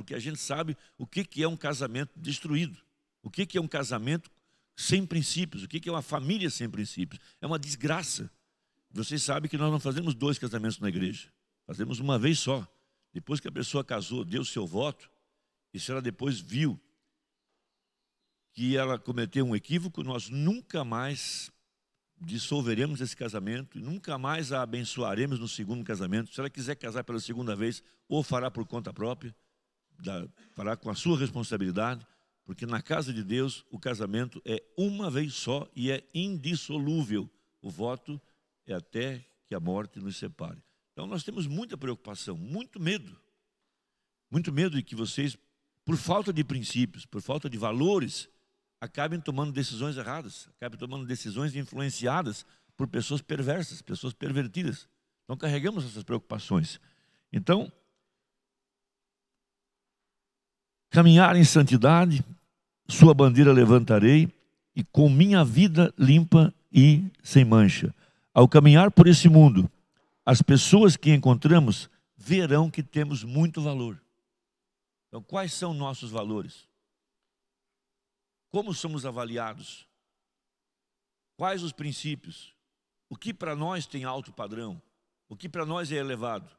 porque a gente sabe o que é um casamento destruído, o que é um casamento sem princípios, o que é uma família sem princípios. É uma desgraça. Vocês sabem que nós não fazemos 2 casamentos na igreja, fazemos uma vez só. Depois que a pessoa casou, deu o seu voto, e se ela depois viu que ela cometeu um equívoco, nós nunca mais dissolveremos esse casamento, e nunca mais a abençoaremos no segundo casamento. Se ela quiser casar pela segunda vez, ou fará por conta própria, fará com a sua responsabilidade, porque na casa de Deus o casamento é uma vez só e é indissolúvel. O voto é até que a morte nos separe. Então nós temos muita preocupação, muito medo de que vocês, por falta de princípios, por falta de valores, acabem tomando decisões erradas, acabem tomando decisões influenciadas por pessoas perversas, pessoas pervertidas. Então carregamos essas preocupações. Então, caminhar em santidade, sua bandeira levantarei, e com minha vida limpa e sem mancha. Ao caminhar por esse mundo, as pessoas que encontramos verão que temos muito valor. Então, quais são nossos valores? Como somos avaliados? Quais os princípios? O que para nós tem alto padrão? O que para nós é elevado?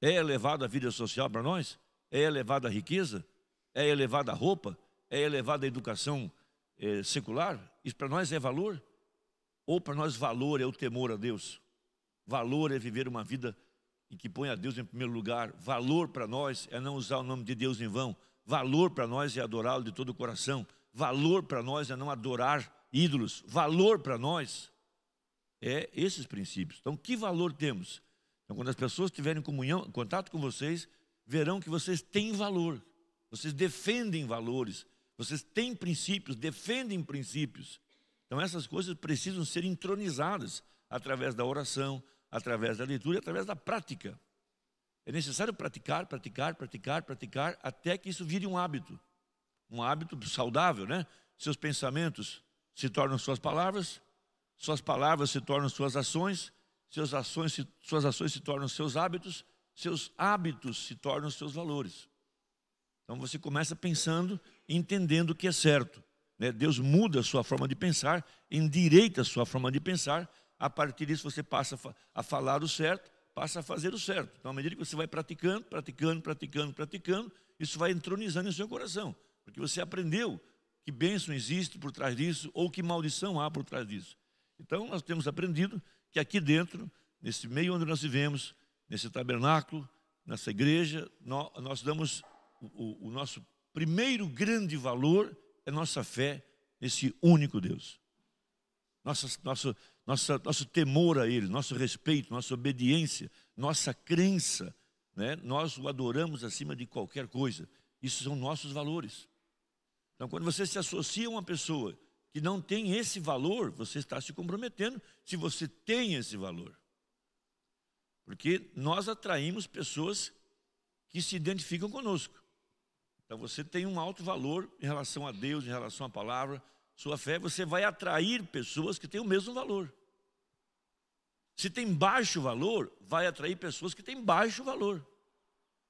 É elevado a vida social para nós? É elevada a riqueza? É elevada a roupa? É elevada a educação secular? Isso para nós é valor? Ou para nós valor é o temor a Deus? Valor é viver uma vida em que põe a Deus em primeiro lugar. Valor para nós é não usar o nome de Deus em vão. Valor para nós é adorá-lo de todo o coração. Valor para nós é não adorar ídolos. Valor para nós é esses princípios. Então, que valor temos? Então, quando as pessoas estiverem em contato com vocês, verão que vocês têm valor. Vocês defendem valores. Vocês têm princípios, defendem princípios. Então, essas coisas precisam ser entronizadas através da oração, através da leitura e através da prática. É necessário praticar, até que isso vire um hábito saudável, né? Seus pensamentos se tornam suas palavras se tornam suas ações, suas ações se tornam seus hábitos se tornam seus valores. Então você começa pensando, entendendo o que é certo, né? Deus muda a sua forma de pensar, endireita a sua forma de pensar. A partir disso você passa a falar o certo, passa a fazer o certo. Então, à medida que você vai praticando, isso vai entronizando em seu coração. Porque você aprendeu que bênção existe por trás disso, ou que maldição há por trás disso. Então, nós temos aprendido que aqui dentro, nesse meio onde nós vivemos, nesse tabernáculo, nessa igreja, nós damos o nosso primeiro grande valor, é nossa fé nesse único Deus. Nosso temor a Ele, nosso respeito, nossa obediência, nossa crença, né? Nós o adoramos acima de qualquer coisa. Isso são nossos valores. Então, quando você se associa a uma pessoa que não tem esse valor, você está se comprometendo se você tem esse valor. Porque nós atraímos pessoas que se identificam conosco. Então, você tem um alto valor em relação a Deus, em relação à palavra, sua fé, você vai atrair pessoas que têm o mesmo valor. Se tem baixo valor, vai atrair pessoas que têm baixo valor.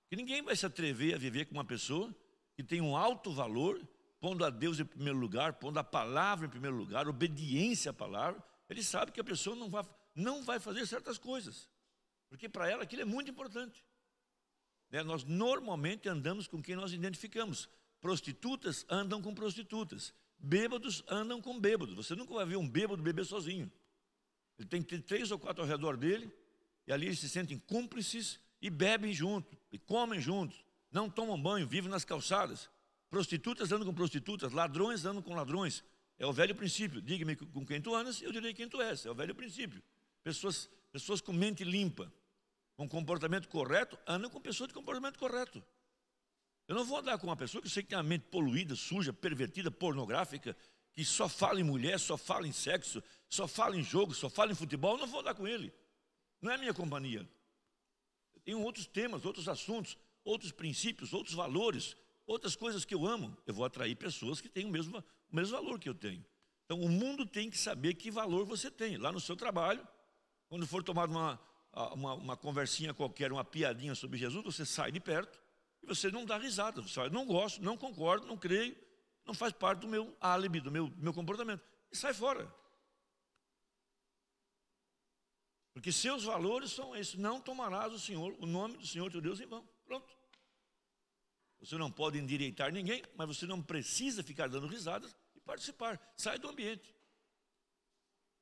Porque ninguém vai se atrever a viver com uma pessoa que tem um alto valor, pondo a Deus em primeiro lugar, pondo a palavra em primeiro lugar, obediência à palavra. Ele sabe que a pessoa não vai fazer certas coisas, porque para ela aquilo é muito importante. Né? Nós normalmente andamos com quem nós identificamos. Prostitutas andam com prostitutas. Bêbados andam com bêbados. Você nunca vai ver um bêbado beber sozinho. Ele tem 3 ou 4 ao redor dele, e ali eles se sentem cúmplices e bebem junto, e comem juntos, não tomam banho, vivem nas calçadas. Prostitutas andam com prostitutas, ladrões andam com ladrões. É o velho princípio. Diga-me com quem tu andas, eu direi quem tu és. É o velho princípio. Pessoas com mente limpa, com comportamento correto, andam com pessoas de comportamento correto. Eu não vou andar com uma pessoa que eu sei que tem a mente poluída, suja, pervertida, pornográfica, que só fala em mulher, só fala em sexo, só fala em jogo, só fala em futebol. Eu não vou andar com ele. Não é minha companhia. Eu tenho outros temas, outros assuntos, outros princípios, outros valores, outras coisas que eu amo. Eu vou atrair pessoas que têm o mesmo valor que eu tenho. Então, o mundo tem que saber que valor você tem. Lá no seu trabalho, quando for tomar uma conversinha qualquer, uma piadinha sobre Jesus, você sai de perto, e você não dá risada. Você fala, não gosto, não concordo, não creio, não faz parte do meu álibi, do meu comportamento. E sai fora. Porque seus valores são esses. Não tomarás o nome do Senhor teu Deus em vão. Pronto. Você não pode endireitar ninguém, mas você não precisa ficar dando risadas e participar. Sai do ambiente.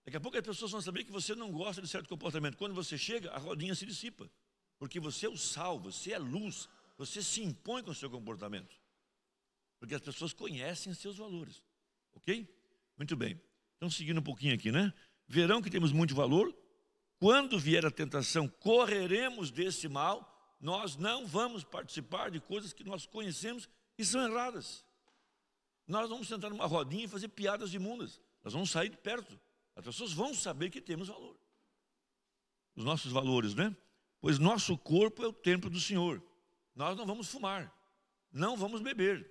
Daqui a pouco as pessoas vão saber que você não gosta de certo comportamento. Quando você chega, a rodinha se dissipa. Porque você é o sal, você é luz. Você se impõe com o seu comportamento. Porque as pessoas conhecem seus valores. Ok? Muito bem. Então, seguindo um pouquinho aqui, né? Verão que temos muito valor. Quando vier a tentação, correremos desse mal. Nós não vamos participar de coisas que nós conhecemos e são erradas. Nós vamos sentar numa rodinha e fazer piadas imundas. Nós vamos sair de perto. As pessoas vão saber que temos valor. Os nossos valores, né? Pois nosso corpo é o templo do Senhor. Nós não vamos fumar, não vamos beber,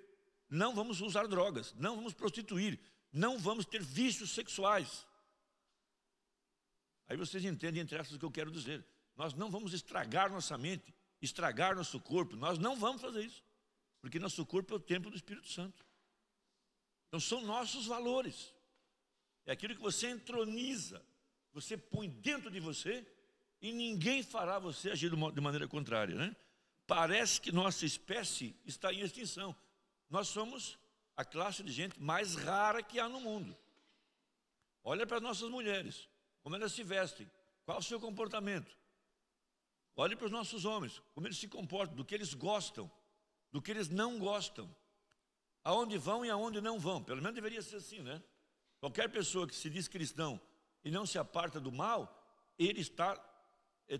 não vamos usar drogas, não vamos prostituir, não vamos ter vícios sexuais. Aí vocês entendem entre aspas o que eu quero dizer. Nós não vamos estragar nossa mente, estragar nosso corpo. Nós não vamos fazer isso. Porque nosso corpo é o templo do Espírito Santo. Então são nossos valores. É aquilo que você entroniza, você põe dentro de você e ninguém fará você agir de maneira contrária, né? Parece que nossa espécie está em extinção. Nós somos a classe de gente mais rara que há no mundo. Olha para as nossas mulheres, como elas se vestem, qual o seu comportamento. Olhe para os nossos homens, como eles se comportam, do que eles gostam, do que eles não gostam, aonde vão e aonde não vão. Pelo menos deveria ser assim, né? Qualquer pessoa que se diz cristão e não se aparta do mal, ele está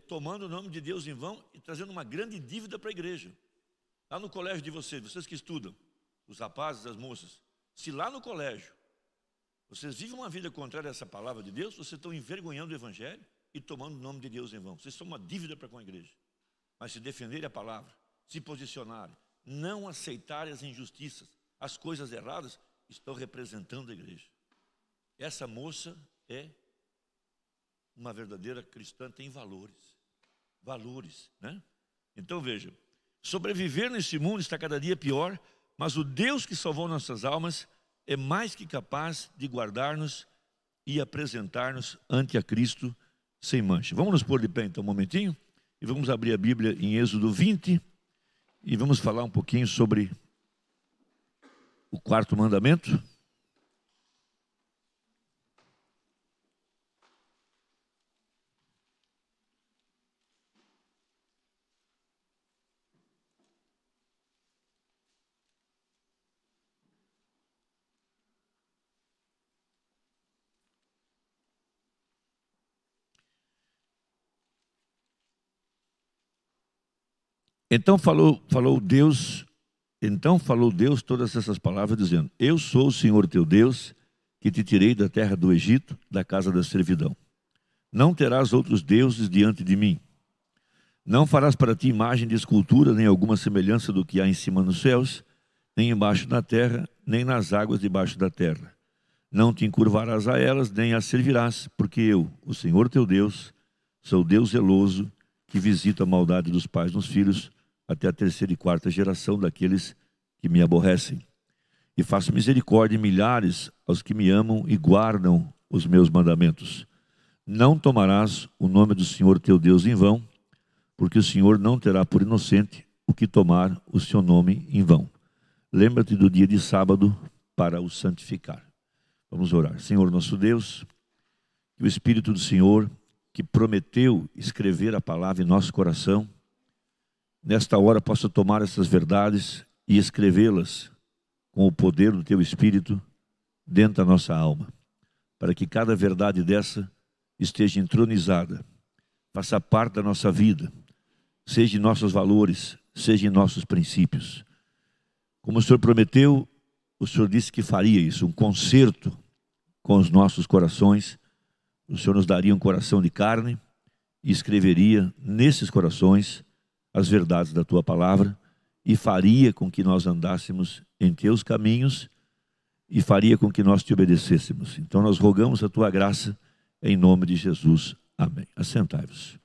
tomando o nome de Deus em vão e trazendo uma grande dívida para a igreja. Lá no colégio de vocês que estudam, os rapazes, as moças, se lá no colégio vocês vivem uma vida contrária a essa palavra de Deus, vocês estão envergonhando o evangelho e tomando o nome de Deus em vão. Vocês são uma dívida para com a igreja. Mas se defenderem a palavra, se posicionarem, não aceitarem as injustiças, as coisas erradas, estão representando a igreja. Essa moça é uma verdadeira cristã, tem valores. Valores, né? Então veja, sobreviver nesse mundo está cada dia pior, mas o Deus que salvou nossas almas é mais que capaz de guardar-nos e apresentar-nos ante a Cristo sem mancha. Vamos nos pôr de pé então um momentinho e vamos abrir a Bíblia em Êxodo 20 e vamos falar um pouquinho sobre o quarto mandamento. Então falou Deus todas essas palavras, dizendo: Eu sou o Senhor teu Deus, que te tirei da terra do Egito, da casa da servidão. Não terás outros deuses diante de mim. Não farás para ti imagem de escultura, nem alguma semelhança do que há em cima nos céus, nem embaixo na terra, nem nas águas debaixo da terra. Não te encurvarás a elas, nem as servirás, porque eu, o Senhor teu Deus, sou Deus zeloso, que visito a maldade dos pais nos filhos, até a terceira e quarta geração daqueles que me aborrecem. E faço misericórdia em milhares aos que me amam e guardam os meus mandamentos. Não tomarás o nome do Senhor teu Deus em vão, porque o Senhor não terá por inocente o que tomar o seu nome em vão. Lembra-te do dia de sábado para o santificar. Vamos orar. Senhor nosso Deus, que o Espírito do Senhor, que prometeu escrever a palavra em nosso coração, nesta hora possa tomar essas verdades e escrevê-las com o poder do Teu Espírito dentro da nossa alma, para que cada verdade dessa esteja entronizada, faça parte da nossa vida, seja em nossos valores, seja em nossos princípios. Como o Senhor prometeu, o Senhor disse que faria isso, um concerto com os nossos corações. O Senhor nos daria um coração de carne e escreveria nesses corações as verdades da Tua palavra e faria com que nós andássemos em Teus caminhos e faria com que nós Te obedecêssemos. Então nós rogamos a Tua graça em nome de Jesus. Amém. Assentai-vos.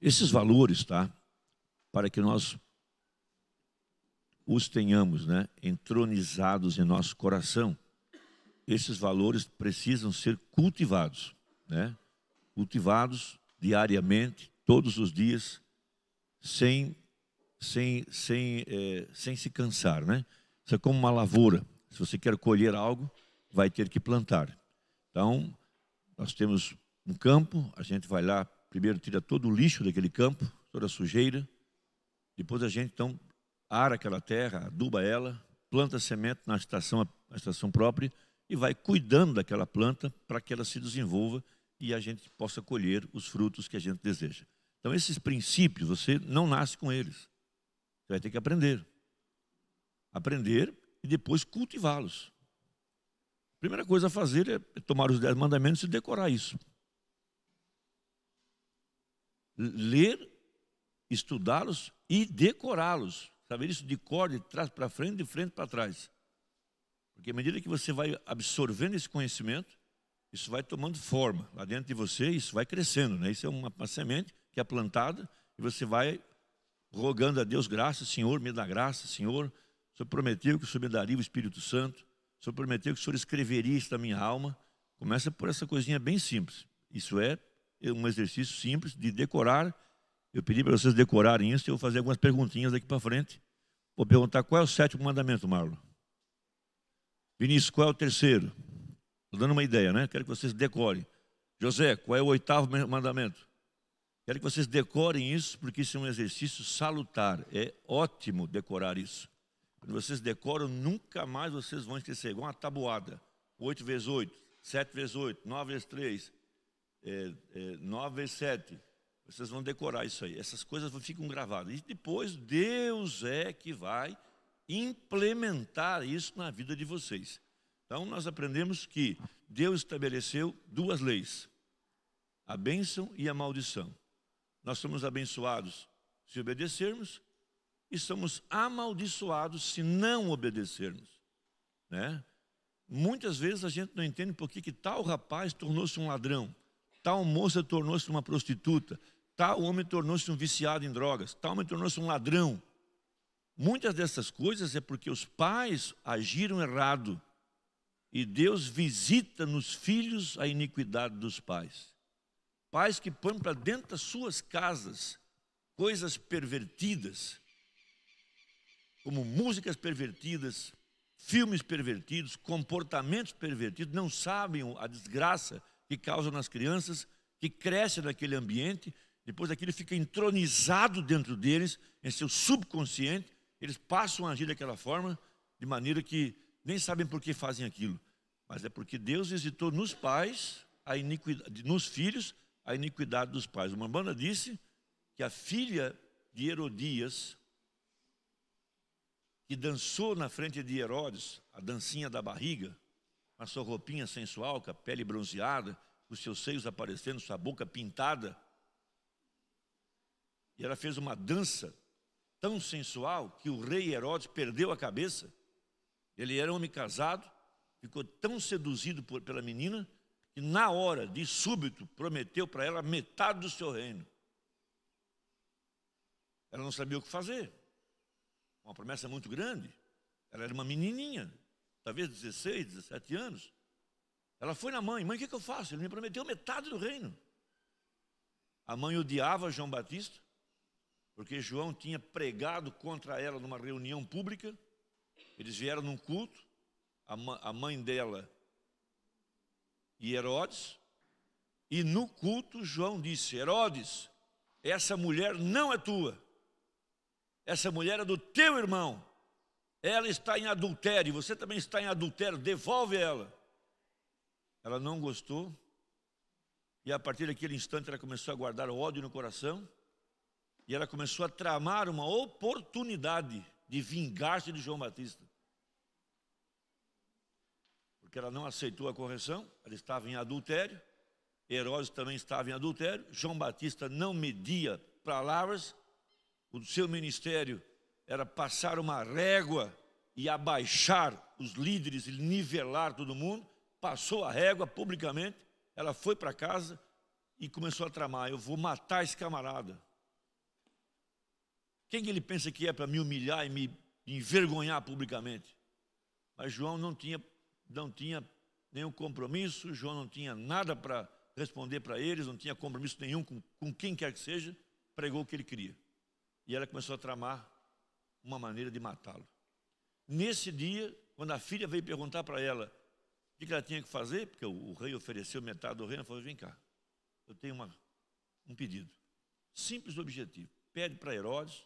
Esses valores, tá? Para que nós os tenhamos, né, entronizados em nosso coração, esses valores precisam ser cultivados, né? Cultivados diariamente, todos os dias, sem se cansar, né? Isso é como uma lavoura. Se você quer colher algo, vai ter que plantar. Então, nós temos um campo, a gente vai lá, primeiro tira todo o lixo daquele campo, toda a sujeira, depois a gente, então, ara aquela terra, aduba ela, planta semente na estação própria e vai cuidando daquela planta para que ela se desenvolva e a gente possa colher os frutos que a gente deseja. Então, esses princípios, você não nasce com eles. Você vai ter que aprender. Aprender e depois cultivá-los. A primeira coisa a fazer é tomar os 10 mandamentos e decorar isso. Ler, estudá-los e decorá-los. Saber isso de cor, de trás para frente, de frente para trás. Porque à medida que você vai absorvendo esse conhecimento, isso vai tomando forma lá dentro de você, isso vai crescendo, né? Isso é uma semente que é plantada e você vai rogando a Deus graça. Senhor, me dá graça, Senhor. O Senhor prometeu que o Senhor me daria o Espírito Santo. O Senhor prometeu que o Senhor escreveria isso na minha alma. Começa por essa coisinha bem simples. Isso é um exercício simples de decorar. Eu pedi para vocês decorarem isso e eu vou fazer algumas perguntinhas daqui para frente. Vou perguntar qual é o 7º mandamento, Marlon. Vinícius, qual é o 3º? Estou dando uma ideia, né? Quero que vocês decorem. José, qual é o 8º mandamento? Quero que vocês decorem isso, porque isso é um exercício salutar. É ótimo decorar isso. Quando vocês decoram, nunca mais vocês vão esquecer. Igual uma tabuada. 8 vezes 8, 7 vezes 8, 9 vezes 3, 9 vezes 7. Vocês vão decorar isso aí. Essas coisas ficam gravadas. E depois Deus é que vai implementar isso na vida de vocês. Então nós aprendemos que Deus estabeleceu 2 leis. A bênção e a maldição. Nós somos abençoados se obedecermos e somos amaldiçoados se não obedecermos, né? Muitas vezes a gente não entende por que tal rapaz tornou-se um ladrão, tal moça tornou-se uma prostituta, tal homem tornou-se um viciado em drogas, tal homem tornou-se um ladrão. Muitas dessas coisas é porque os pais agiram errado e Deus visita nos filhos a iniquidade dos pais. Pais que põem para dentro das suas casas coisas pervertidas, como músicas pervertidas, filmes pervertidos, comportamentos pervertidos, não sabem a desgraça que causam nas crianças, que crescem naquele ambiente, depois aquilo fica entronizado dentro deles, em seu subconsciente, eles passam a agir daquela forma, de maneira que nem sabem por que fazem aquilo, mas é porque Deus visitou nos pais, a iniquidade, nos filhos, a iniquidade dos pais. Uma banda disse que a filha de Herodias, que dançou na frente de Herodes, a dancinha da barriga, com a sua roupinha sensual, com a pele bronzeada, com os seus seios aparecendo, sua boca pintada, e ela fez uma dança tão sensual que o rei Herodes perdeu a cabeça. Ele era um homem casado, ficou tão seduzido pela menina, que na hora, de súbito, prometeu para ela metade do seu reino. Ela não sabia o que fazer. Uma promessa muito grande. Ela era uma menininha, talvez 16, 17 anos. Ela foi na mãe: mãe, o que eu faço? Ele me prometeu metade do reino. A mãe odiava João Batista, porque João tinha pregado contra ela numa reunião pública. Eles vieram num culto, a mãe dela e Herodes, e no culto João disse: Herodes, essa mulher não é tua, essa mulher é do teu irmão, ela está em adultério, você também está em adultério, devolve ela. Ela não gostou, e a partir daquele instante ela começou a guardar ódio no coração, e ela começou a tramar uma oportunidade de vingar-se de João Batista. Porque ela não aceitou a correção, ela estava em adultério, Herodes também estava em adultério, João Batista não media palavras, o seu ministério era passar uma régua e abaixar os líderes e nivelar todo mundo. Passou a régua publicamente, ela foi para casa e começou a tramar: eu vou matar esse camarada, Quem que ele pensa que é para me humilhar e me envergonhar publicamente? Mas João não tinha nenhum compromisso, João não tinha nada para responder para eles, não tinha compromisso nenhum com quem quer que seja, pregou o que ele queria. E ela começou a tramar uma maneira de matá-lo. Nesse dia, quando a filha veio perguntar para ela o que ela tinha que fazer, porque o rei ofereceu metade do reino, ela falou: vem cá, eu tenho um pedido, simples e objetivo. Pede para Herodes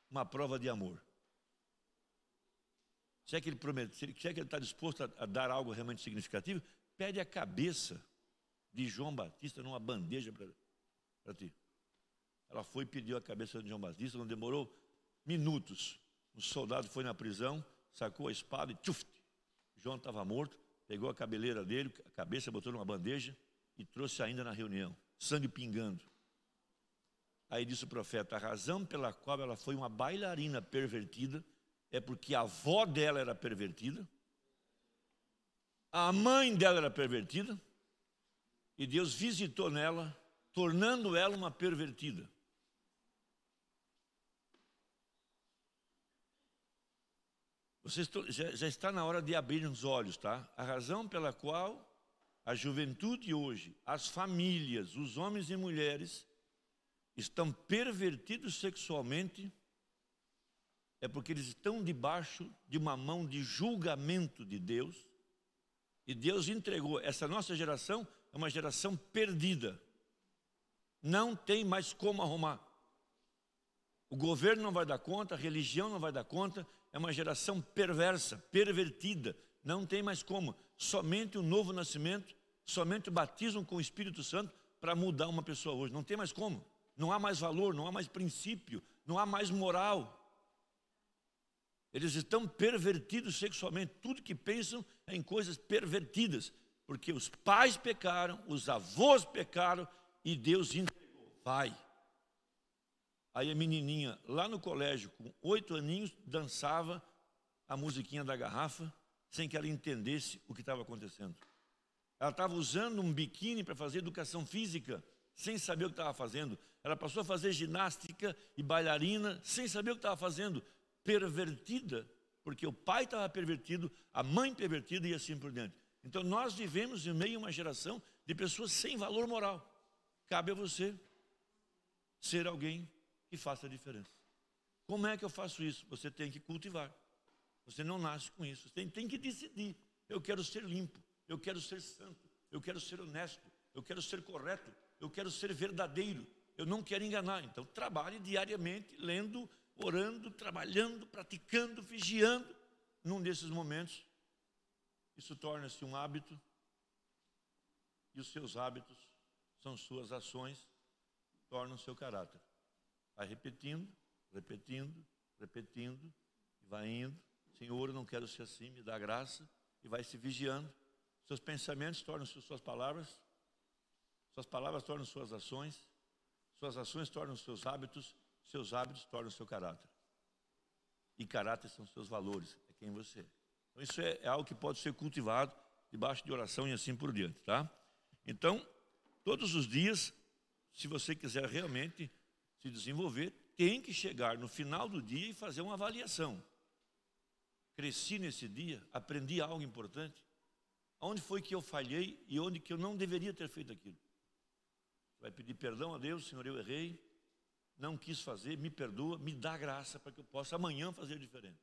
uma prova de amor. Se é que ele promete, se é que ele está disposto a dar algo realmente significativo, pede a cabeça de João Batista numa bandeja para ti. Ela foi e pediu a cabeça de João Batista, não demorou minutos. Um soldado foi na prisão, sacou a espada e tchuf! João estava morto, pegou a cabeleira dele, a cabeça, botou numa bandeja e trouxe ainda na reunião, sangue pingando. Aí disse o profeta: a razão pela qual ela foi uma bailarina pervertida é porque a avó dela era pervertida, a mãe dela era pervertida, e Deus visitou nela, tornando ela uma pervertida. Já está na hora de abrir os olhos, tá? A razão pela qual a juventude hoje, as famílias, os homens e mulheres estão pervertidos sexualmente é porque eles estão debaixo de uma mão de julgamento de Deus, e Deus entregou. Essa nossa geração é uma geração perdida, não tem mais como arrumar. O governo não vai dar conta, a religião não vai dar conta, é uma geração perversa, pervertida, não tem mais como. Somente o novo nascimento, somente o batismo com o Espírito Santo para mudar uma pessoa hoje, não tem mais como. Não há mais valor, não há mais princípio, não há mais moral. Eles estão pervertidos sexualmente, tudo que pensam é em coisas pervertidas, porque os pais pecaram, os avós pecaram e Deus entregou. Vai. Aí a menininha lá no colégio, com 8 aninhos, dançava a musiquinha da garrafa, sem que ela entendesse o que estava acontecendo. Ela estava usando um biquíni para fazer educação física, sem saber o que estava fazendo. Ela passou a fazer ginástica e bailarina, sem saber o que estava fazendo. Pervertida, porque o pai estava pervertido, a mãe pervertida e assim por diante. Então nós vivemos em meio a uma geração de pessoas sem valor moral. Cabe a você ser alguém que faça a diferença. Como é que eu faço isso? Você tem que cultivar. Você não nasce com isso. Você tem que decidir. Eu quero ser limpo, eu quero ser santo, eu quero ser honesto, eu quero ser correto, eu quero ser verdadeiro, eu não quero enganar. Então trabalhe diariamente, lendo, orando, trabalhando, praticando, vigiando. Num desses momentos, isso torna-se um hábito, e os seus hábitos são suas ações, tornam seu caráter. Vai repetindo, repetindo, repetindo, e vai indo. Senhor, eu não quero ser assim, me dá graça, e vai se vigiando. Seus pensamentos tornam-se suas palavras tornam suas ações tornam seus hábitos tornam seu caráter. E caráter são seus valores, é quem você é. Então isso é algo que pode ser cultivado debaixo de oração e assim por diante, tá? Então, todos os dias, se você quiser realmente se desenvolver, tem que chegar no final do dia e fazer uma avaliação. Cresci nesse dia, aprendi algo importante. Onde foi que eu falhei e onde que eu não deveria ter feito aquilo? Vai pedir perdão a Deus: Senhor, eu errei, não quis fazer, me perdoa, me dá graça para que eu possa amanhã fazer diferente.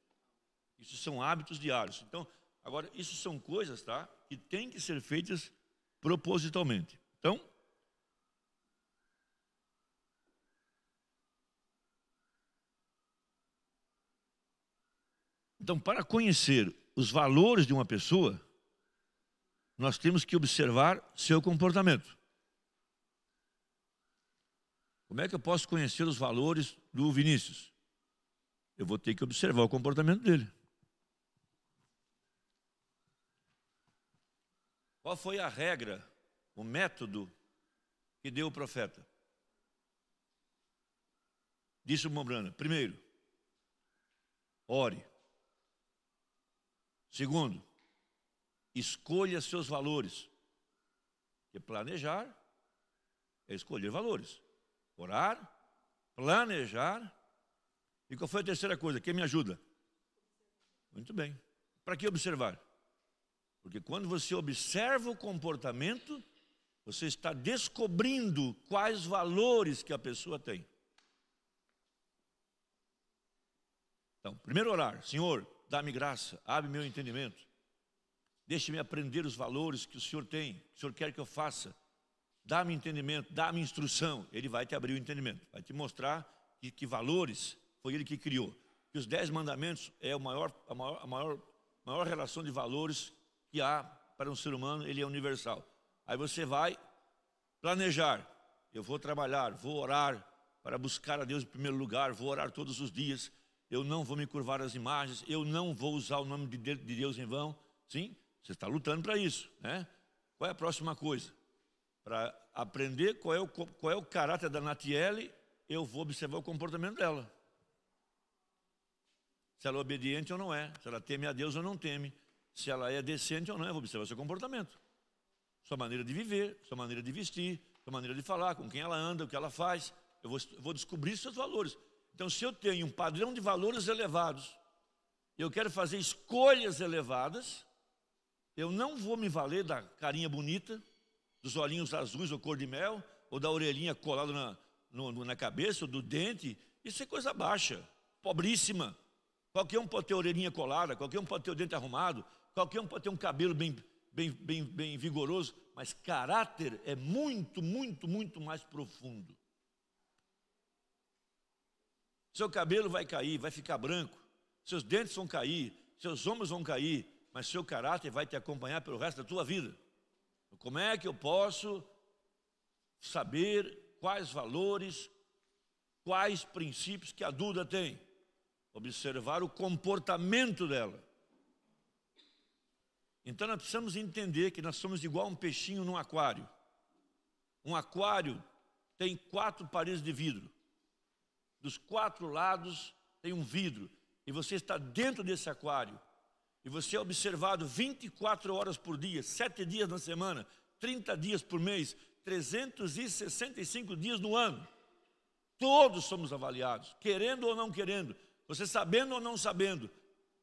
Isso são hábitos diários. Então, agora, isso são coisas, tá, que têm que ser feitas propositalmente. Então, para conhecer os valores de uma pessoa, nós temos que observar seu comportamento. Como é que eu posso conhecer os valores do Vinícius? Eu vou ter que observar o comportamento dele. Qual foi a regra, o método que deu o profeta? Disse o Mombrana: primeiro, ore. Segundo, escolha seus valores. Porque planejar é escolher valores. Orar, planejar E qual foi a terceira coisa? Quem me ajuda? Muito bem. Para que observar? Porque quando você observa o comportamento, você está descobrindo quais valores que a pessoa tem. Então, primeiro orar. Senhor, dá-me graça, abre meu entendimento. Deixe-me aprender os valores que o Senhor tem, que o Senhor quer que eu faça. Dá-me entendimento, dá-me instrução. Ele vai te abrir o entendimento, vai te mostrar que valores foi Ele que criou. Que os 10 mandamentos é a maior relação de valores que há para um ser humano, ele é universal. Aí você vai planejar. Eu vou trabalhar, vou orar para buscar a Deus em primeiro lugar, vou orar todos os dias. Eu não vou me curvar às imagens, eu não vou usar o nome de Deus em vão. Sim, você está lutando para isso, né? Qual é a próxima coisa? Para aprender qual é o caráter da Natiele, eu vou observar o comportamento dela. Se ela é obediente ou não é, se ela teme a Deus ou não teme, se ela é decente ou não, eu vou observar o seu comportamento. Sua maneira de viver, sua maneira de vestir, sua maneira de falar, com quem ela anda, o que ela faz. Eu vou descobrir seus valores. Então, se eu tenho um padrão de valores elevados, eu quero fazer escolhas elevadas, eu não vou me valer da carinha bonita, dos olhinhos azuis ou cor de mel, ou da orelhinha colada na cabeça, ou do dente. Isso é coisa baixa, pobríssima. Qualquer um pode ter a orelhinha colada, qualquer um pode ter o dente arrumado, qualquer um pode ter um cabelo bem vigoroso, mas caráter é muito, muito, muito mais profundo. Seu cabelo vai cair, vai ficar branco, seus dentes vão cair, seus ombros vão cair, mas seu caráter vai te acompanhar pelo resto da tua vida. Como é que eu posso saber quais valores, quais princípios que a Duda tem? Observar o comportamento dela. Então nós precisamos entender que nós somos igual a um peixinho num aquário. Um aquário tem 4 paredes de vidro. Dos 4 lados tem um vidro. E você está dentro desse aquário. E você é observado 24 horas por dia, 7 dias na semana, 30 dias por mês, 365 dias no ano. Todos somos avaliados, querendo ou não querendo. Você sabendo ou não sabendo,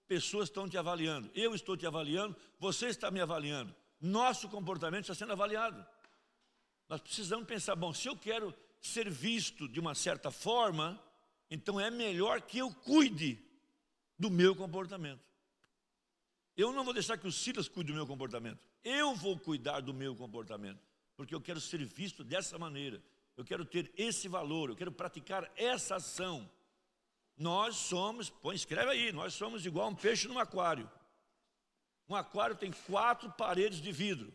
pessoas estão te avaliando. Eu estou te avaliando, você está me avaliando. Nosso comportamento está sendo avaliado. Nós precisamos pensar, bom, se eu quero ser visto de uma certa forma, então é melhor que eu cuide do meu comportamento. Eu não vou deixar que o Silas cuide do meu comportamento. Eu vou cuidar do meu comportamento, porque eu quero ser visto dessa maneira. Eu quero ter esse valor, eu quero praticar essa ação. Nós somos, escreve aí, nós somos igual a um peixe num aquário. Um aquário tem 4 paredes de vidro.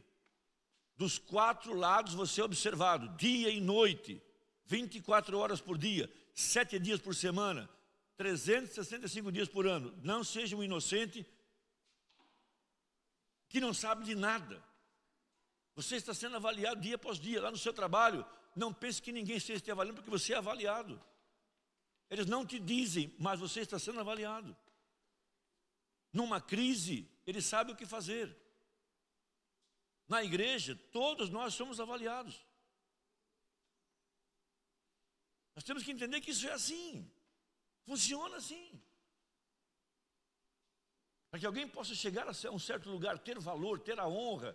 Dos 4 lados você é observado, dia e noite, 24 horas por dia, 7 dias por semana, 365 dias por ano. Não seja um inocente que não sabe de nada. Você está sendo avaliado dia após dia, lá no seu trabalho. Não pense que ninguém esteja te avaliando, porque você é avaliado. Eles não te dizem, mas você está sendo avaliado. Numa crise, eles sabem o que fazer. Na igreja, todos nós somos avaliados. Nós temos que entender que isso é assim. Funciona assim. Para que alguém possa chegar a um certo lugar, ter valor, ter a honra,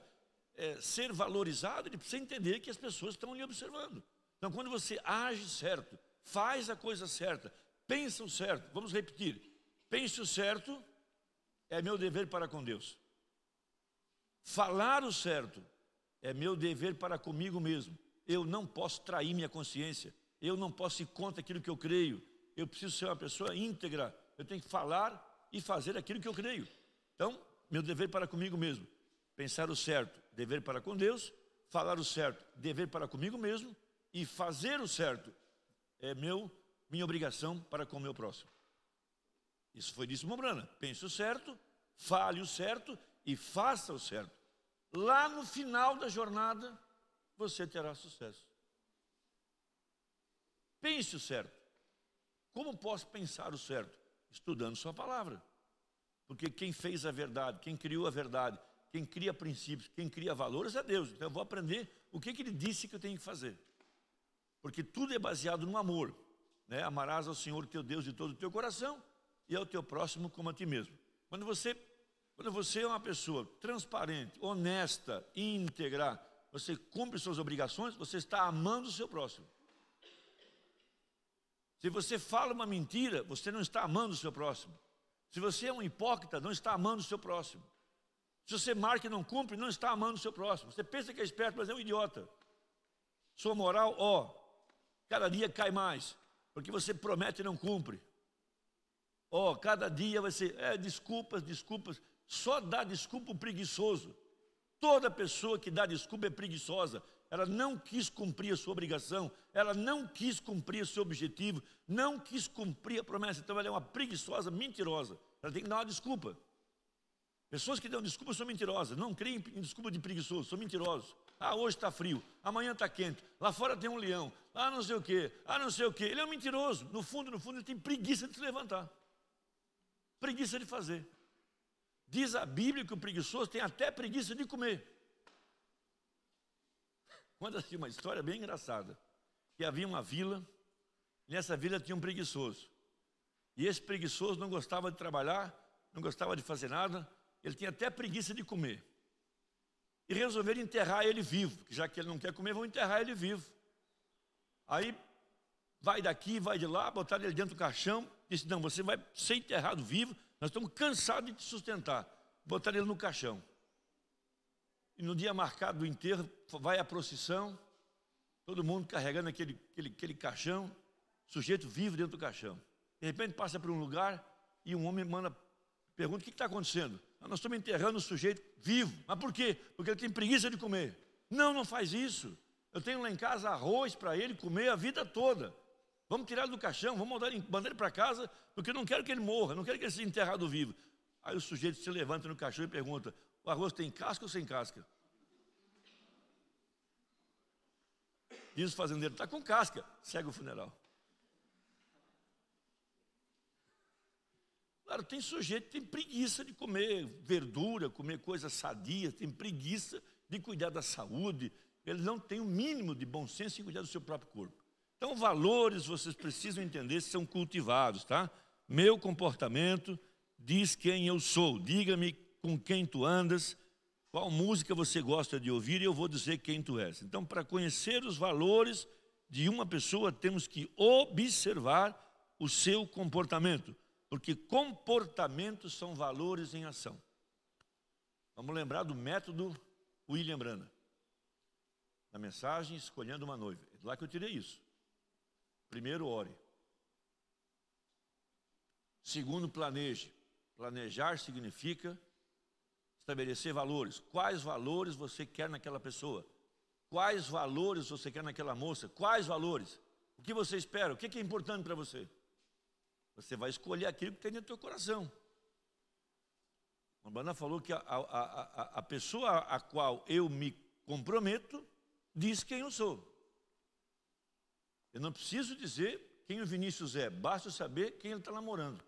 ser valorizado, ele precisa entender que as pessoas estão lhe observando. Então, quando você age certo, faz a coisa certa, pensa o certo, vamos repetir, pense o certo é meu dever para com Deus. Falar o certo é meu dever para comigo mesmo. Eu não posso trair minha consciência, eu não posso ir contra aquilo que eu creio, eu preciso ser uma pessoa íntegra, eu tenho que falar e fazer aquilo que eu creio. Então, meu dever para comigo mesmo. Pensar o certo, dever para com Deus. Falar o certo, dever para comigo mesmo. E fazer o certo é minha obrigação para com o meu próximo. Isso foi dito Mombrana. Pense o certo, fale o certo e faça o certo. Lá no final da jornada, você terá sucesso. Pense o certo. Como posso pensar o certo? Estudando sua palavra. Porque quem fez a verdade, quem criou a verdade, quem cria princípios, quem cria valores é Deus. Então eu vou aprender o que ele disse que eu tenho que fazer. Porque tudo é baseado no amor. né? Amarás ao Senhor teu Deus de todo o teu coração e ao teu próximo como a ti mesmo. Quando você é uma pessoa transparente, honesta, íntegra, você cumpre suas obrigações, você está amando o seu próximo. Se você fala uma mentira, você não está amando o seu próximo. Se você é um hipócrita, não está amando o seu próximo. Se você marca e não cumpre, não está amando o seu próximo. Você pensa que é esperto, mas é um idiota. Sua moral, cada dia cai mais, porque você promete e não cumpre. Cada dia vai ser, desculpas. Só dá desculpa o preguiçoso. Toda pessoa que dá desculpa é preguiçosa. Ela não quis cumprir a sua obrigação, ela não quis cumprir o seu objetivo, não quis cumprir a promessa. Então ela é uma preguiçosa, mentirosa. Ela tem que dar uma desculpa. Pessoas que dão desculpa são mentirosas, não creem em desculpa de preguiçoso, são mentirosos. Hoje está frio, amanhã está quente, lá fora tem um leão, não sei o quê, não sei o quê. Ele é um mentiroso, no fundo ele tem preguiça de se levantar. Preguiça de fazer. Diz a Bíblia que o preguiçoso tem até preguiça de comer. Conta assim uma história bem engraçada. Que havia uma vila, e nessa vila tinha um preguiçoso. E esse preguiçoso não gostava de trabalhar, não gostava de fazer nada, ele tinha até preguiça de comer. E resolveram enterrar ele vivo, porque já que ele não quer comer, vão enterrar ele vivo. Aí, vai daqui, vai de lá, botaram ele dentro do caixão, disse, não, você vai ser enterrado vivo, nós estamos cansados de te sustentar. Botaram ele no caixão. E no dia marcado do enterro, vai a procissão, todo mundo carregando aquele caixão, sujeito vivo dentro do caixão. De repente passa por um lugar e um homem pergunta, o que está acontecendo? Nós estamos enterrando o sujeito vivo. Mas por quê? Porque ele tem preguiça de comer. Não faz isso. Eu tenho lá em casa arroz para ele comer a vida toda. Vamos tirar ele do caixão, vamos mandar ele para casa, porque eu não quero que ele morra, não quero que ele seja enterrado vivo. Aí o sujeito se levanta no caixão e pergunta, o arroz tem casca ou sem casca? Diz o fazendeiro, está com casca, segue o funeral. Claro, tem sujeito que tem preguiça de comer verdura, comer coisas sadias, tem preguiça de cuidar da saúde, ele não tem o mínimo de bom senso em cuidar do seu próprio corpo. Então, valores vocês precisam entender se são cultivados, tá? Meu comportamento diz quem eu sou. Diga-me com quem tu andas, qual música você gosta de ouvir e eu vou dizer quem tu és. Então, para conhecer os valores de uma pessoa, temos que observar o seu comportamento, porque comportamentos são valores em ação. Vamos lembrar do método William Branham, na mensagem Escolhendo uma Noiva. É de lá que eu tirei isso. Primeiro, ore. Segundo, planeje. Planejar significa estabelecer valores. Quais valores você quer naquela pessoa? Quais valores você quer naquela moça? Quais valores? O que você espera? O que é importante para você? Você vai escolher aquilo que tem dentro do teu coração. A Umbanda falou que a pessoa a qual eu me comprometo diz quem eu sou. Eu não preciso dizer quem o Vinícius é, basta saber quem ele está namorando.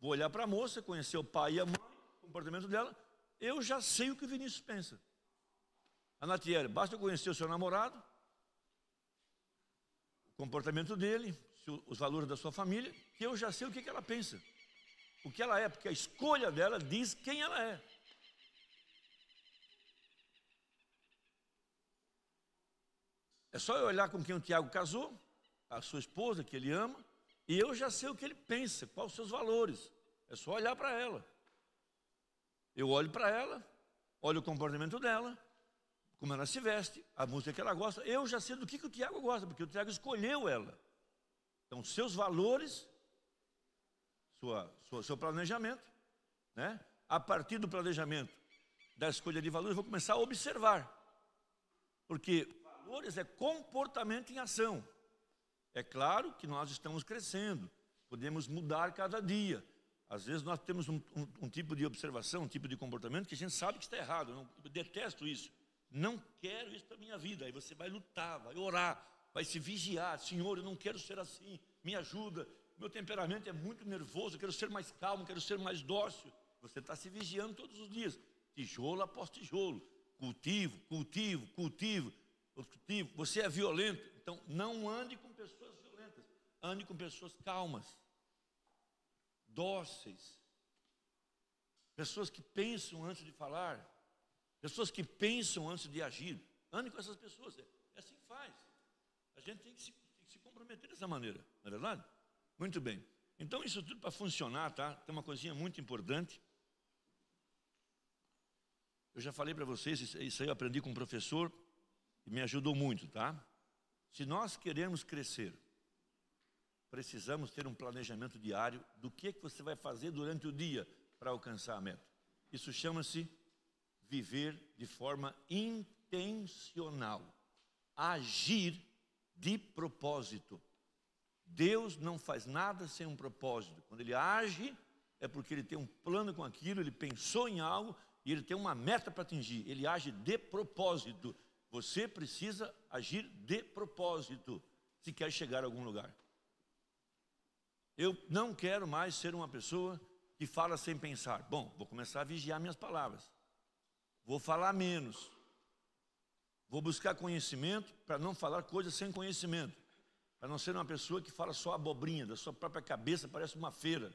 Vou olhar para a moça, conhecer o pai e a mãe, o comportamento dela, eu já sei o que o Vinícius pensa. A Natiele, basta eu conhecer o seu namorado, o comportamento dele, os valores da sua família, que eu já sei o que ela pensa. O que ela é, porque a escolha dela diz quem ela é. É só eu olhar com quem o Tiago casou, a sua esposa, que ele ama, e eu já sei o que ele pensa, quais os seus valores. É só olhar para ela. Eu olho para ela, olho o comportamento dela, como ela se veste, a música que ela gosta. Eu já sei do que o Tiago gosta, porque o Tiago escolheu ela. Então, seus valores, seu planejamento, né? A partir do planejamento, da escolha de valores, eu vou começar a observar. Porque valores é comportamento em ação. É claro que nós estamos crescendo, podemos mudar cada dia. Às vezes nós temos um tipo de observação, um tipo de comportamento que a gente sabe que está errado. Eu detesto isso. Não quero isso para a minha vida. Aí você vai lutar, vai orar, vai se vigiar. Senhor, eu não quero ser assim, me ajuda. Meu temperamento é muito nervoso, eu quero ser mais calmo, quero ser mais dócil. Você está se vigiando todos os dias, tijolo após tijolo. Cultivo. Você é violento, então não ande com pessoas violentas. ande com pessoas calmas, dóceis, pessoas que pensam antes de falar, pessoas que pensam antes de agir. Ande com essas pessoas, é assim que faz. A gente tem que se comprometer dessa maneira, não é verdade? Muito bem. Então isso tudo para funcionar, tá? Tem uma coisinha muito importante. Eu já falei para vocês, isso aí eu aprendi com um professor e me ajudou muito, tá? Se nós queremos crescer, precisamos ter um planejamento diário do que você vai fazer durante o dia para alcançar a meta. Isso chama-se viver de forma intencional, agir de propósito. Deus não faz nada sem um propósito. Quando Ele age, é porque Ele tem um plano com aquilo, Ele pensou em algo e Ele tem uma meta para atingir. Ele age de propósito. Você precisa agir de propósito se quer chegar a algum lugar. Eu não quero mais ser uma pessoa que fala sem pensar. Bom, vou começar a vigiar minhas palavras. Vou falar menos. Vou buscar conhecimento para não falar coisas sem conhecimento. Para não ser uma pessoa que fala só abobrinha, da sua própria cabeça, parece uma feira.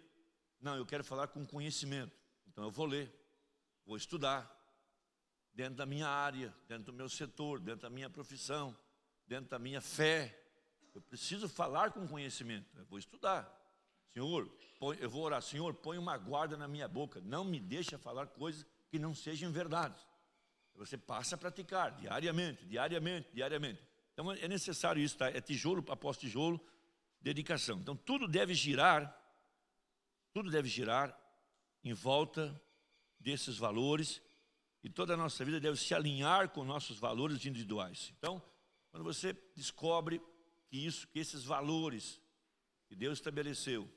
Não, eu quero falar com conhecimento. Então eu vou ler, vou estudar, dentro da minha área, dentro do meu setor, dentro da minha profissão, dentro da minha fé. Eu preciso falar com conhecimento, eu vou estudar. Senhor, eu vou orar, Senhor, põe uma guarda na minha boca, não me deixa falar coisas que não sejam verdades. Você passa a praticar diariamente, diariamente, diariamente. Então é necessário isso, tá? É tijolo após tijolo, dedicação. Então tudo deve girar em volta desses valores e toda a nossa vida deve se alinhar com nossos valores individuais. Então, quando você descobre que esses valores que Deus estabeleceu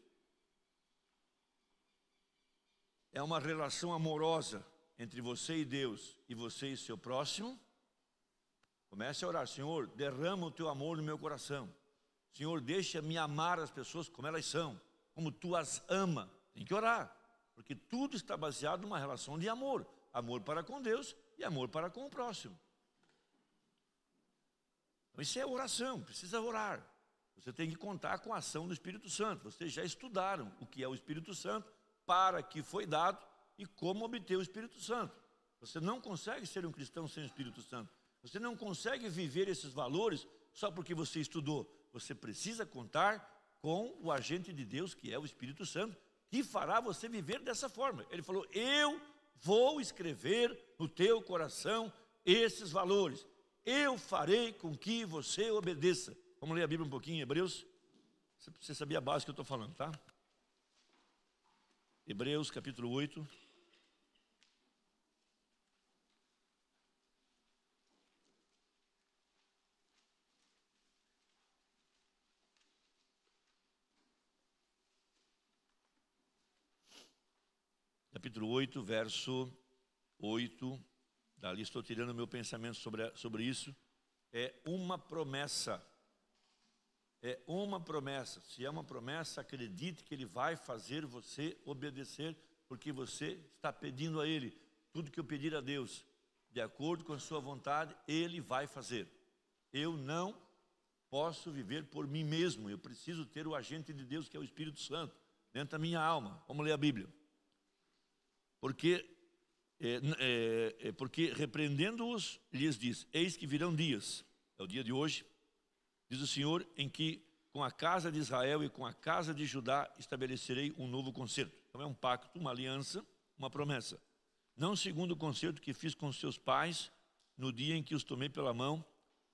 é uma relação amorosa entre você e Deus e você e seu próximo, comece a orar. Senhor, derrama o teu amor no meu coração. Senhor, deixa-me amar as pessoas como elas são, como tu as ama. Tem que orar, porque tudo está baseado numa relação de amor. Amor para com Deus e amor para com o próximo. Então isso é oração, precisa orar. Você tem que contar com a ação do Espírito Santo. Vocês já estudaram o que é o Espírito Santo, para que foi dado e como obter o Espírito Santo. Você não consegue ser um cristão sem o Espírito Santo. Você não consegue viver esses valores só porque você estudou. Você precisa contar com o agente de Deus, que é o Espírito Santo, que fará você viver dessa forma. Ele falou, eu vou escrever no teu coração esses valores. Eu farei com que você obedeça. Vamos ler a Bíblia um pouquinho em Hebreus? Você sabia a base que eu estou falando, tá? Hebreus capítulo 8. Capítulo 8, verso 8. Dali estou tirando o meu pensamento sobre isso. É uma promessa. É uma promessa. Se é uma promessa, acredite que Ele vai fazer você obedecer, porque você está pedindo a Ele. Tudo que eu pedir a Deus, de acordo com a sua vontade, Ele vai fazer. Eu não posso viver por mim mesmo. Eu preciso ter o agente de Deus, que é o Espírito Santo, dentro da minha alma. Vamos ler a Bíblia. Porque repreendendo-os, lhes diz, eis que virão dias, é o dia de hoje, diz o Senhor, em que com a casa de Israel e com a casa de Judá estabelecerei um novo concerto. Então é um pacto, uma aliança, uma promessa. Não segundo o concerto que fiz com seus pais no dia em que os tomei pela mão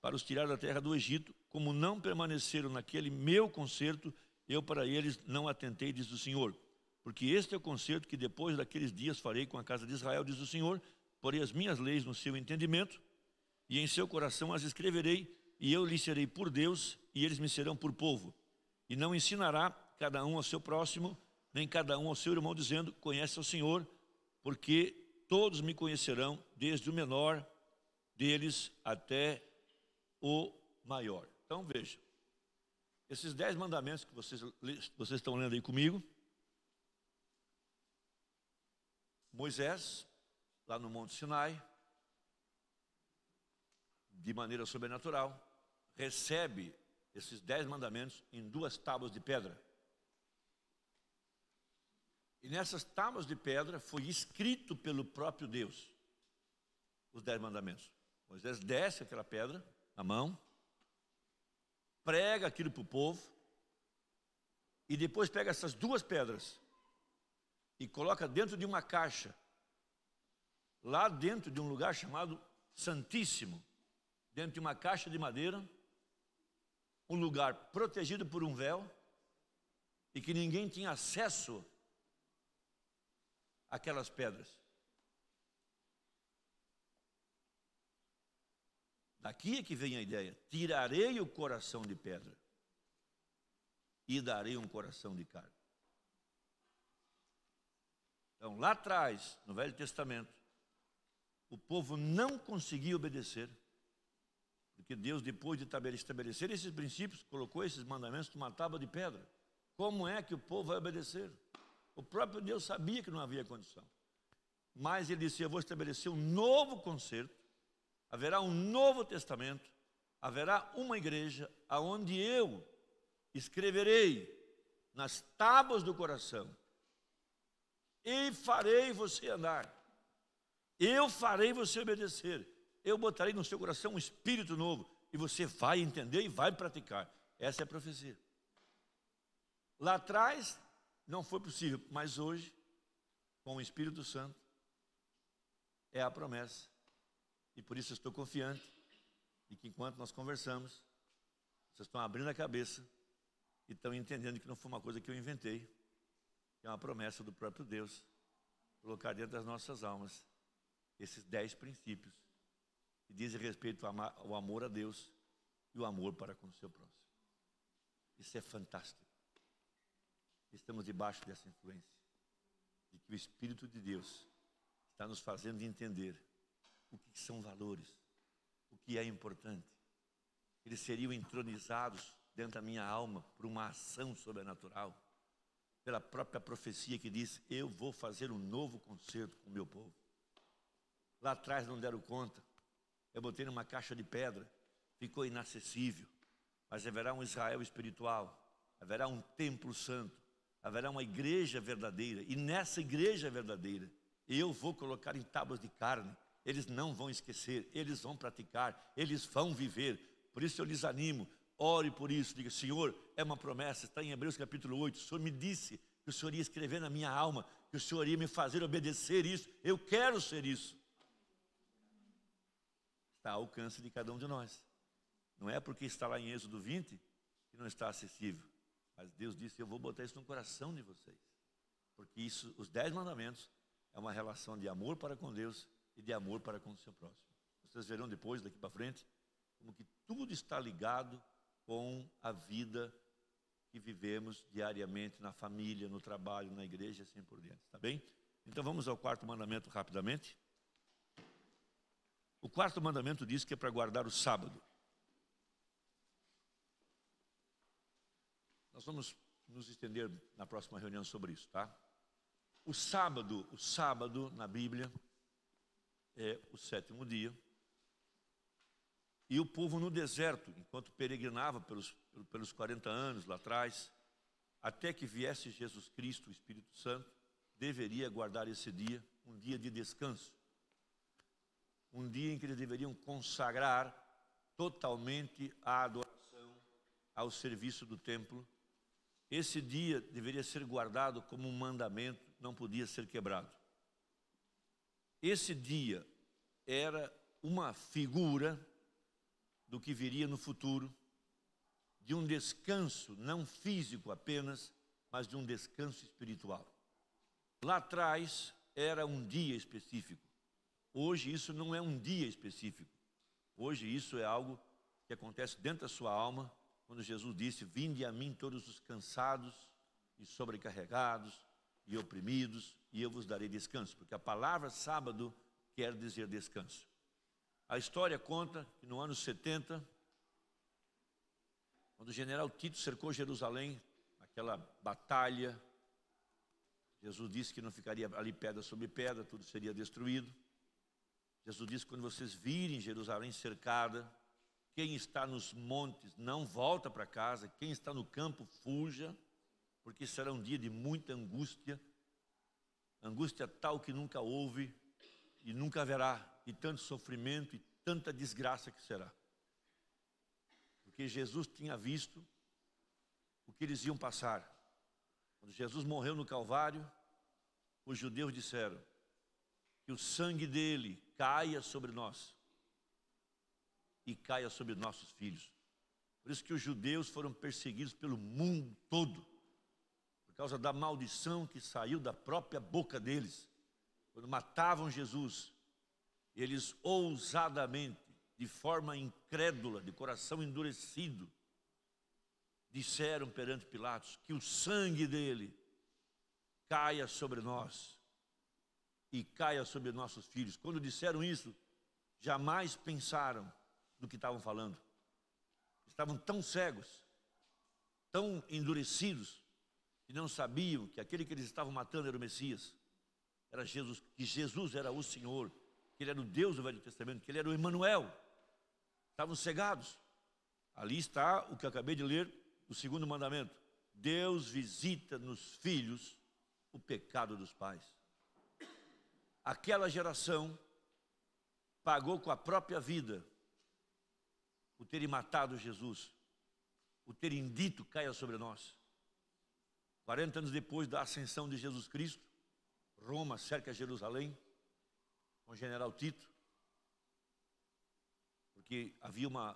para os tirar da terra do Egito, como não permaneceram naquele meu concerto, eu para eles não atentei, diz o Senhor. Porque este é o concerto que depois daqueles dias farei com a casa de Israel, diz o Senhor, porei as minhas leis no seu entendimento, e em seu coração as escreverei, e eu lhes serei por Deus, e eles me serão por povo. E não ensinará cada um ao seu próximo, nem cada um ao seu irmão, dizendo, conhece o Senhor, porque todos me conhecerão, desde o menor deles até o maior. Então veja, esses 10 mandamentos que vocês estão lendo aí comigo, Moisés, lá no Monte Sinai, de maneira sobrenatural, recebe esses 10 mandamentos em 2 tábuas de pedra. E nessas tábuas de pedra foi escrito pelo próprio Deus os 10 mandamentos. Moisés desce aquela pedra na mão, prega aquilo para o povo, e depois pega essas 2 pedras e coloca dentro de uma caixa, lá dentro de um lugar chamado Santíssimo, dentro de uma caixa de madeira, um lugar protegido por um véu, e que ninguém tinha acesso àquelas pedras. Daqui é que vem a ideia: tirarei o coração de pedra e darei um coração de carne. Então, lá atrás, no Velho Testamento, o povo não conseguia obedecer, porque Deus, depois de estabelecer esses princípios, colocou esses mandamentos numa tábua de pedra. Como é que o povo vai obedecer? O próprio Deus sabia que não havia condição. Mas ele disse: eu vou estabelecer um novo concerto, haverá um novo testamento, haverá uma igreja, aonde eu escreverei nas tábuas do coração, e farei você andar, eu farei você obedecer, eu botarei no seu coração um espírito novo, e você vai entender e vai praticar. Essa é a profecia. Lá atrás não foi possível, mas hoje, com o Espírito Santo, é a promessa. E por isso eu estou confiante de que enquanto nós conversamos, vocês estão abrindo a cabeça e estão entendendo que não foi uma coisa que eu inventei, que é uma promessa do próprio Deus, colocar dentro das nossas almas esses 10 princípios que dizem respeito ao amor a Deus e o amor para com o seu próximo. Isso é fantástico. Estamos debaixo dessa influência de que o Espírito de Deus está nos fazendo entender o que são valores, o que é importante. Eles seriam entronizados dentro da minha alma por uma ação sobrenatural, pela própria profecia que diz: eu vou fazer um novo concerto com o meu povo. Lá atrás não deram conta, eu botei numa caixa de pedra, ficou inacessível, mas haverá um Israel espiritual, haverá um templo santo, haverá uma igreja verdadeira, e nessa igreja verdadeira eu vou colocar em tábuas de carne. Eles não vão esquecer, eles vão praticar, eles vão viver. Por isso eu lhes animo, ore por isso, diga: Senhor, é uma promessa, está em Hebreus capítulo 8, o Senhor me disse que o Senhor ia escrever na minha alma, que o Senhor ia me fazer obedecer isso, eu quero ser isso. Está ao alcance de cada um de nós. Não é porque está lá em Êxodo 20 que não está acessível, mas Deus disse: eu vou botar isso no coração de vocês, porque isso, os 10 mandamentos, é uma relação de amor para com Deus e de amor para com o seu próximo. Vocês verão depois, daqui para frente, como que tudo está ligado com a vida que vivemos diariamente na família, no trabalho, na igreja e assim por diante. Está bem? Então vamos ao 4º mandamento rapidamente. O 4º mandamento diz que é para guardar o sábado. Nós vamos nos estender na próxima reunião sobre isso, tá? O sábado na Bíblia é o 7º dia. E o povo no deserto, enquanto peregrinava pelos 40 anos lá atrás, até que viesse Jesus Cristo, o Espírito Santo, deveria guardar esse dia, um dia de descanso. Um dia em que eles deveriam consagrar totalmente a adoração ao serviço do templo. Esse dia deveria ser guardado como um mandamento, não podia ser quebrado. Esse dia era uma figura do que viria no futuro, de um descanso, não físico apenas, mas de um descanso espiritual. Lá atrás era um dia específico. Hoje isso não é um dia específico. Hoje isso é algo que acontece dentro da sua alma, quando Jesus disse: vinde a mim todos os cansados e sobrecarregados e oprimidos, e eu vos darei descanso. Porque a palavra sábado quer dizer descanso. A história conta que no ano 70, quando o general Tito cercou Jerusalém, aquela batalha, Jesus disse que não ficaria ali pedra sobre pedra, tudo seria destruído. Jesus disse: quando vocês virem Jerusalém cercada, quem está nos montes não volta para casa, quem está no campo fuja, porque será um dia de muita angústia, angústia tal que nunca houve e nunca haverá, e tanto sofrimento e tanta desgraça que será. Porque Jesus tinha visto o que eles iam passar. Quando Jesus morreu no Calvário, os judeus disseram que o sangue dele caia sobre nós e caia sobre nossos filhos. Por isso que os judeus foram perseguidos pelo mundo todo, por causa da maldição que saiu da própria boca deles. Quando matavam Jesus, eles ousadamente, de forma incrédula, de coração endurecido, disseram perante Pilatos que o sangue dele caia sobre nós e caia sobre nossos filhos. Quando disseram isso, jamais pensaram do que estavam falando. Estavam tão cegos, tão endurecidos, que não sabiam que aquele que eles estavam matando era o Messias, era Jesus, que Jesus era o Senhor, que Ele era o Deus do Velho Testamento, que Ele era o Emanuel. Estavam cegados. Ali está o que eu acabei de ler, o segundo mandamento. Deus visita nos filhos o pecado dos pais. Aquela geração pagou com a própria vida o terem matado Jesus, o terem dito caia sobre nós. 40 anos depois da ascensão de Jesus Cristo, Roma cerca Jerusalém com o general Tito, porque havia uma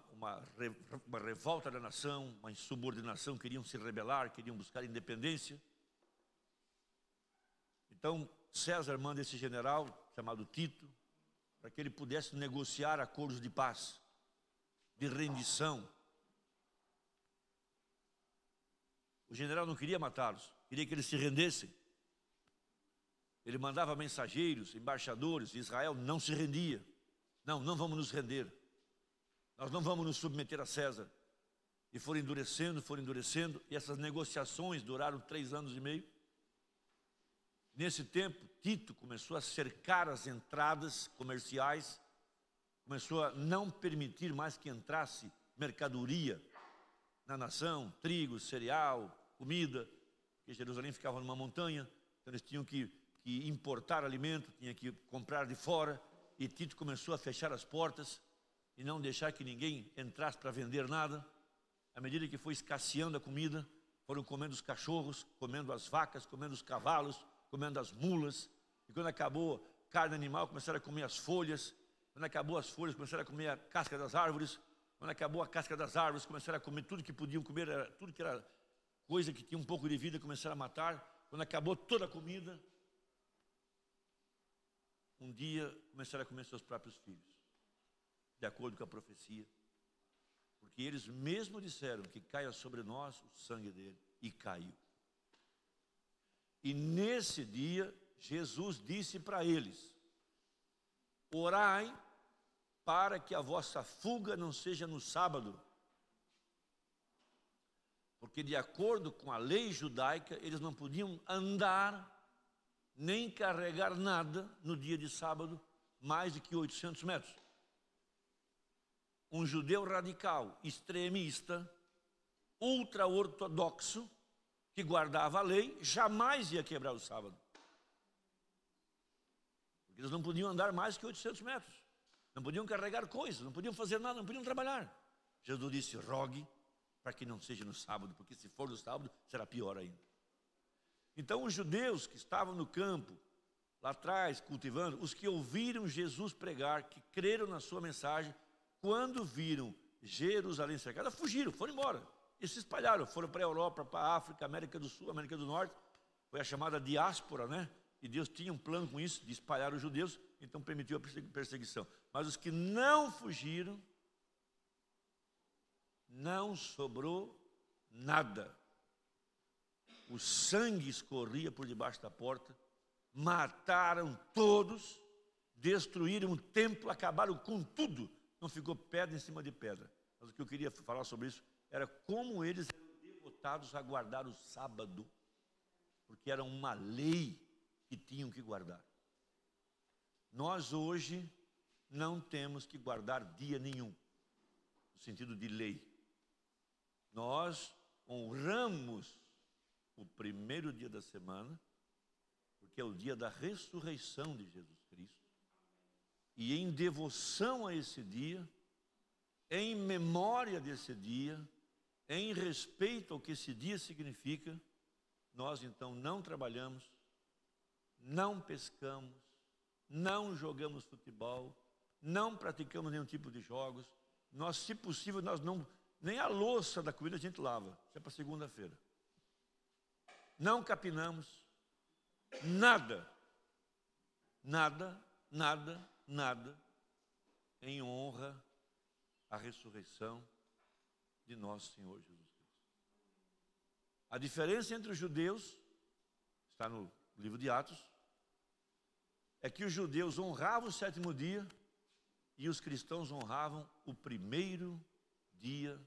revolta da nação, uma insubordinação, queriam se rebelar, queriam buscar independência. Então César manda esse general, chamado Tito, para que ele pudesse negociar acordos de paz, de rendição. O general não queria matá-los, queria que eles se rendessem. Ele mandava mensageiros, embaixadores, e Israel não se rendia. Não, não vamos nos render. Nós não vamos nos submeter a César. E foram endurecendo, e essas negociações duraram 3 anos e meio. Nesse tempo, Tito começou a cercar as entradas comerciais, começou a não permitir mais que entrasse mercadoria na nação, trigo, cereal, comida, porque Jerusalém ficava numa montanha, então eles tinham que importar alimento, tinham que comprar de fora, e Tito começou a fechar as portas e não deixar que ninguém entrasse para vender nada. À medida que foi escasseando a comida, foram comendo os cachorros, comendo as vacas, comendo os cavalos, comendo as mulas, e quando acabou carne animal, começaram a comer as folhas. Quando acabou as folhas, começaram a comer a casca das árvores. Quando acabou a casca das árvores, começaram a comer tudo que podiam comer, tudo que era coisa que tinha um pouco de vida, começaram a matar. Quando acabou toda a comida, um dia começaram a comer seus próprios filhos, de acordo com a profecia. Porque eles mesmo disseram que caia sobre nós o sangue dele, e caiu. E nesse dia, Jesus disse para eles: orai para que a vossa fuga não seja no sábado. Porque de acordo com a lei judaica, eles não podiam andar, nem carregar nada no dia de sábado, mais de que 800 metros. Um judeu radical, extremista, ultra-ortodoxo, que guardava a lei, jamais ia quebrar o sábado. Porque eles não podiam andar mais que 800 metros. Não podiam carregar coisas, não podiam fazer nada, não podiam trabalhar. Jesus disse: rogue para que não seja no sábado, porque se for no sábado, será pior ainda. Então os judeus que estavam no campo, lá atrás, cultivando, os que ouviram Jesus pregar, que creram na sua mensagem, quando viram Jerusalém cercada, fugiram, foram embora. E se espalharam, foram para a Europa, para a África, América do Sul, América do Norte. Foi a chamada diáspora, né? E Deus tinha um plano com isso, de espalhar os judeus, então permitiu a perseguição. Mas os que não fugiram, não sobrou nada. O sangue escorria por debaixo da porta, mataram todos, destruíram o templo, acabaram com tudo. Não ficou pedra em cima de pedra. Mas o que eu queria falar sobre isso era como eles eram devotados a guardar o sábado, porque era uma lei que tinham que guardar. Nós hoje não temos que guardar dia nenhum. O sentido de lei. Nós honramos o primeiro dia da semana, porque é o dia da ressurreição de Jesus Cristo. E em devoção a esse dia, em memória desse dia, em respeito ao que esse dia significa, nós então não trabalhamos, não pescamos, não jogamos futebol, não praticamos nenhum tipo de jogos. Nós, se possível, nós não, nem a louça da comida a gente lava, isso é para segunda-feira. Não capinamos, nada, em honra à ressurreição de nosso Senhor Jesus Cristo. A diferença entre os judeus, está no livro de Atos, é que os judeus honravam o sétimo dia e os cristãos honravam o primeiro dia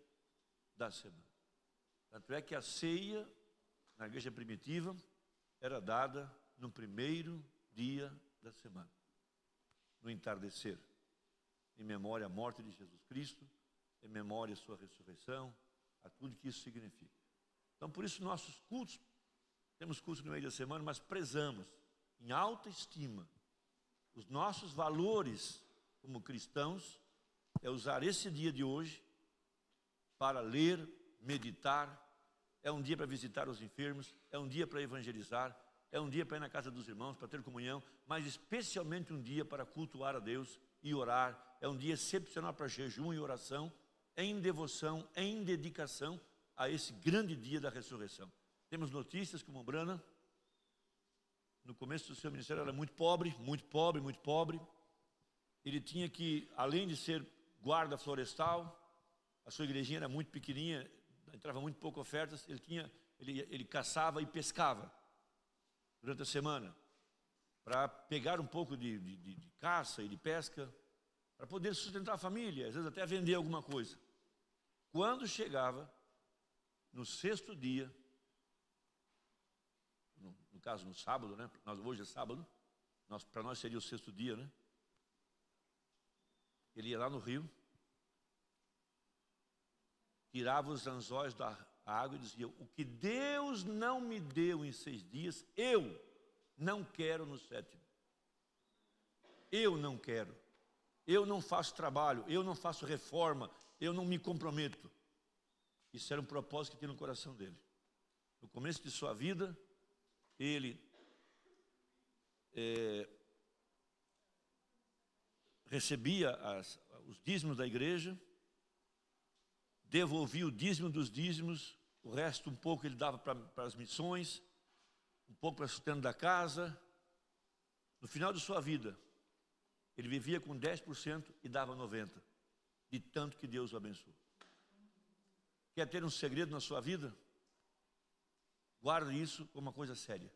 da semana. Tanto é que a ceia, na igreja primitiva, era dada no primeiro dia da semana, no entardecer, em memória à morte de Jesus Cristo, em memória à sua ressurreição, a tudo que isso significa. Então, por isso, nossos cultos, temos cultos no meio da semana, mas prezamos em alta estima os nossos valores como cristãos, é usar esse dia de hoje para ler, meditar, é um dia para visitar os enfermos, é um dia para evangelizar, é um dia para ir na casa dos irmãos, para ter comunhão, mas especialmente um dia para cultuar a Deus e orar. É um dia excepcional para jejum e oração, em devoção, em dedicação a esse grande dia da ressurreição. Temos notícias como Brana, no começo do seu ministério, era muito pobre. Ele tinha que, além de ser guarda florestal, a sua igrejinha era muito pequenininha, entrava muito pouco ofertas, ele caçava e pescava durante a semana, para pegar um pouco de caça e de pesca, para poder sustentar a família, às vezes até vender alguma coisa. Quando chegava no sexto dia, no caso no sábado, né? Hoje é sábado, para nós seria o sexto dia, né? Ele ia lá no rio, tirava os anzóis da água e dizia: o que Deus não me deu em 6 dias, eu não quero no 7º. Eu não quero. Eu não faço trabalho, eu não faço reforma, eu não me comprometo. Isso era um propósito que tinha no coração dele. No começo de sua vida, ele recebia os dízimos da igreja, devolvia o dízimo dos dízimos, o resto um pouco ele dava para as missões, um pouco para o sustento da casa. No final de sua vida, ele vivia com 10% e dava 90%, de tanto que Deus o abençoou. Quer ter um segredo na sua vida? Guarde isso como uma coisa séria,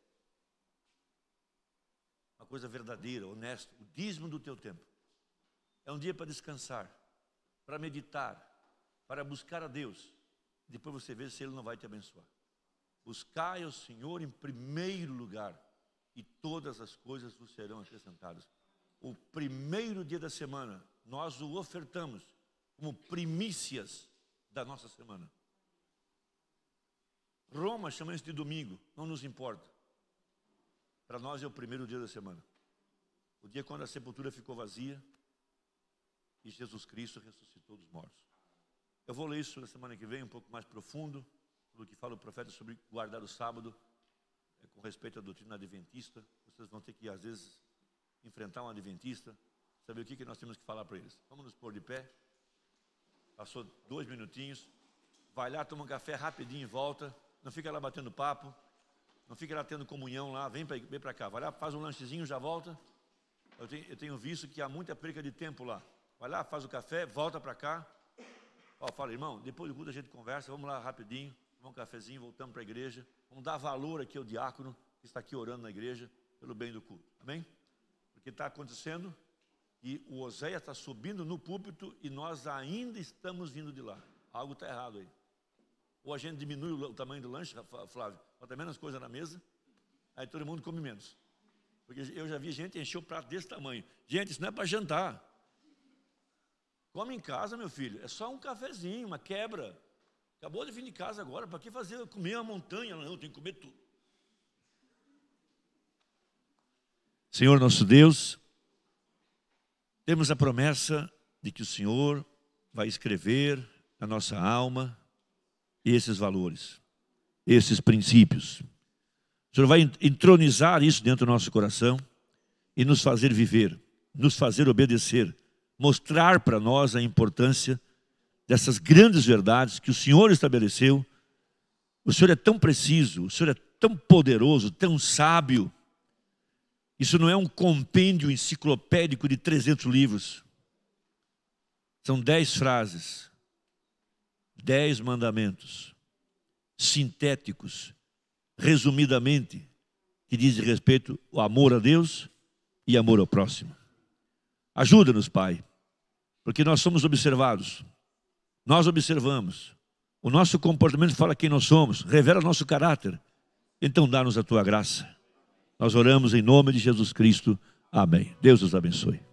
uma coisa verdadeira, honesta. O dízimo do teu tempo é um dia para descansar, para meditar, para buscar a Deus. Depois você vê se Ele não vai te abençoar. Buscai ao Senhor em primeiro lugar, e todas as coisas vos serão acrescentadas. O primeiro dia da semana, nós o ofertamos como primícias da nossa semana. Roma chama isso de domingo, não nos importa. Para nós é o primeiro dia da semana. O dia quando a sepultura ficou vazia e Jesus Cristo ressuscitou dos mortos. Eu vou ler isso na semana que vem, um pouco mais profundo, do que fala o profeta sobre guardar o sábado, com respeito à doutrina adventista. Vocês vão ter que, às vezes, enfrentar um adventista, saber o que nós temos que falar para eles. Vamos nos pôr de pé. Passou 2 minutinhos. Vai lá, toma um café rapidinho e volta. Não fica lá batendo papo. Não fica lá tendo comunhão lá. Vem para cá. Vai lá, faz um lanchezinho, já volta. Eu tenho visto que há muita perca de tempo lá. Vai lá, faz o café, volta para cá. Fala, irmão, depois do culto a gente conversa. Vamos lá rapidinho, tomar um cafezinho, voltamos para a igreja. Vamos dar valor aqui ao diácono que está aqui orando na igreja pelo bem do culto. Amém? Porque está acontecendo e o Oséia está subindo no púlpito e nós ainda estamos vindo de lá. Algo está errado aí. Ou a gente diminui o tamanho do lanche, Flávio, bota menos coisa na mesa, aí todo mundo come menos. Porque eu já vi gente encher o prato desse tamanho. Gente, isso não é para jantar. Come em casa, meu filho. É só um cafezinho, uma quebra. Acabou de vir de casa agora. Para que comer uma montanha? Não, tem que comer tudo. Senhor nosso Deus, temos a promessa de que o Senhor vai escrever na nossa alma esses valores, esses princípios. O Senhor vai entronizar isso dentro do nosso coração e nos fazer viver, nos fazer obedecer, mostrar para nós a importância dessas grandes verdades que o Senhor estabeleceu. O Senhor é tão preciso, o Senhor é tão poderoso, tão sábio. Isso não é um compêndio enciclopédico de 300 livros. São 10 frases, 10 mandamentos, sintéticos, resumidamente, que dizem respeito ao amor a Deus e amor ao próximo. Ajuda-nos, Pai, porque nós somos observados, nós observamos, o nosso comportamento fala quem nós somos, revela nosso caráter. Então dá-nos a Tua graça. Nós oramos em nome de Jesus Cristo. Amém. Deus os abençoe.